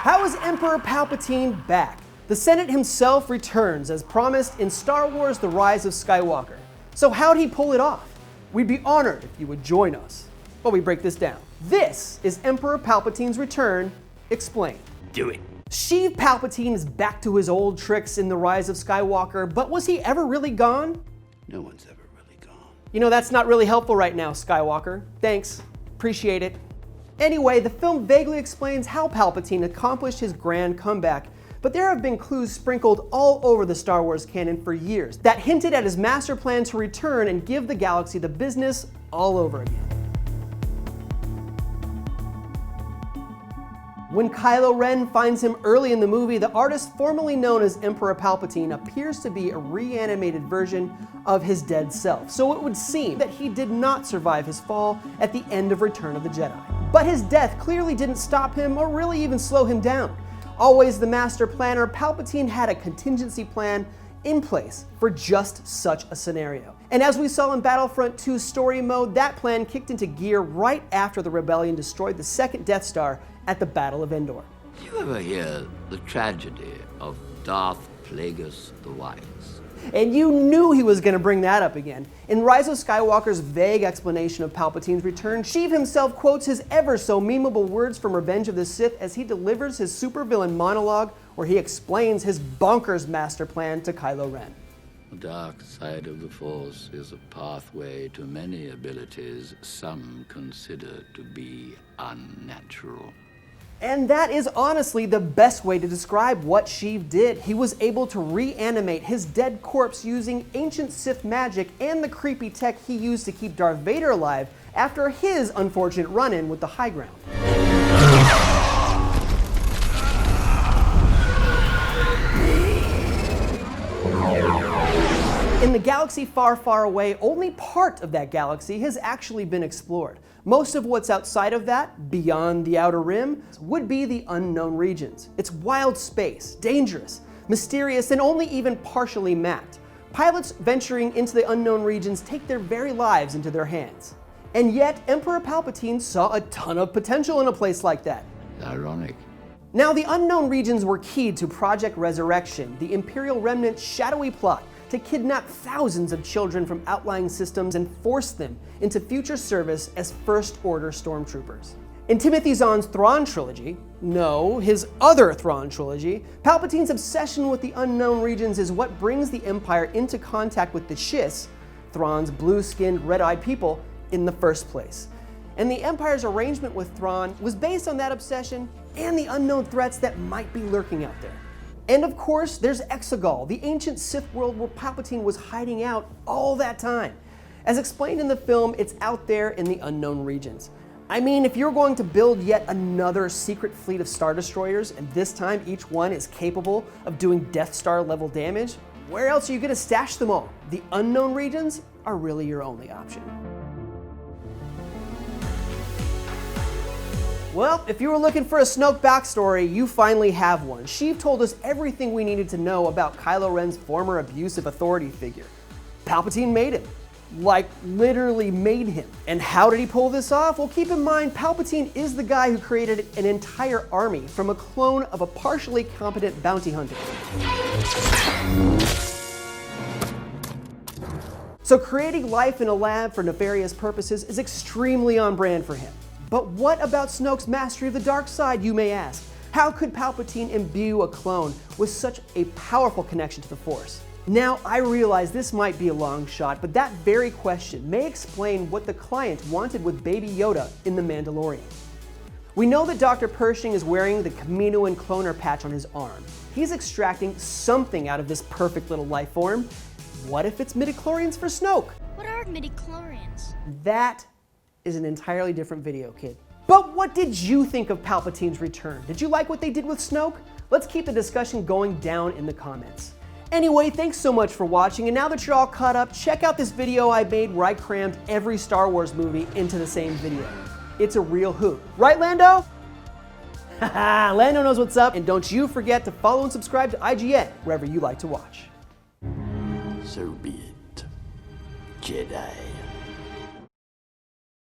How is Emperor Palpatine back? The Senate himself returns as promised in Star Wars: The Rise of Skywalker. So how'd he pull it off? We'd be honored if you would join us. But we break this down. This is Emperor Palpatine's return, explained. Do it. Sheev Palpatine is back to his old tricks in The Rise of Skywalker, but was he ever really gone? No one's ever really gone. You know, that's not really helpful right now, Skywalker. Thanks. Appreciate it. Anyway, the film vaguely explains how Palpatine accomplished his grand comeback, but there have been clues sprinkled all over the Star Wars canon for years that hinted at his master plan to return and give the galaxy the business all over again. When Kylo Ren finds him early in the movie, the artist formerly known as Emperor Palpatine appears to be a reanimated version of his dead self, so it would seem that he did not survive his fall at the end of Return of the Jedi. But his death clearly didn't stop him or really even slow him down. Always the master planner, Palpatine had a contingency plan in place for just such a scenario. And as we saw in Battlefront 2's story mode, that plan kicked into gear right after the rebellion destroyed the second Death Star at the Battle of Endor. Did you ever hear the tragedy of Darth Plagueis the Wise? And you knew he was going to bring that up again. In Rise of Skywalker's vague explanation of Palpatine's return, Sheev himself quotes his ever so memeable words from Revenge of the Sith as he delivers his supervillain monologue where he explains his bonkers master plan to Kylo Ren. The dark side of the Force is a pathway to many abilities some consider to be unnatural. And that is honestly the best way to describe what Sheev did. He was able to reanimate his dead corpse using ancient Sith magic and the creepy tech he used to keep Darth Vader alive after his unfortunate run-in with the High Ground. In the galaxy far, far away, only part of that galaxy has actually been explored. Most of what's outside of that, beyond the outer rim, would be the unknown regions. It's wild space, dangerous, mysterious, and only even partially mapped. Pilots venturing into the unknown regions take their very lives into their hands. And yet, Emperor Palpatine saw a ton of potential in a place like that. Ironic. Now, the unknown regions were key to Project Resurrection, the Imperial Remnant's shadowy plot to kidnap thousands of children from outlying systems and force them into future service as First Order stormtroopers. In Timothy Zahn's Thrawn trilogy, no, his other Thrawn trilogy, Palpatine's obsession with the unknown regions is what brings the Empire into contact with the Chiss, Thrawn's blue-skinned, red-eyed people, in the first place. And the Empire's arrangement with Thrawn was based on that obsession and the unknown threats that might be lurking out there. And of course, there's Exegol, the ancient Sith world where Palpatine was hiding out all that time. As explained in the film, it's out there in the unknown regions. I mean, if you're going to build yet another secret fleet of Star Destroyers, and this time each one is capable of doing Death Star level damage, where else are you going to stash them all? The unknown regions are really your only option. Well, if you were looking for a Snoke backstory, you finally have one. Sheev told us everything we needed to know about Kylo Ren's former abusive authority figure. Palpatine made him. Like, literally made him. And how did he pull this off? Well, keep in mind, Palpatine is the guy who created an entire army from a clone of a partially competent bounty hunter. So creating life in a lab for nefarious purposes is extremely on brand for him. But what about Snoke's mastery of the dark side, you may ask? How could Palpatine imbue a clone with such a powerful connection to the Force? Now, I realize this might be a long shot, but that very question may explain what the client wanted with Baby Yoda in The Mandalorian. We know that Dr. Pershing is wearing the Kaminoan cloner patch on his arm. He's extracting something out of this perfect little life form. What if it's midichlorians for Snoke? What are midichlorians? That is an entirely different video, kid. But what did you think of Palpatine's return? Did you like what they did with Snoke? Let's keep the discussion going down in the comments. Anyway, thanks so much for watching, and now that you're all caught up, check out this video I made where I crammed every Star Wars movie into the same video. It's a real hoot. Right, Lando? Haha, Lando knows what's up, and don't you forget to follow and subscribe to IGN wherever you like to watch. So be it, Jedi.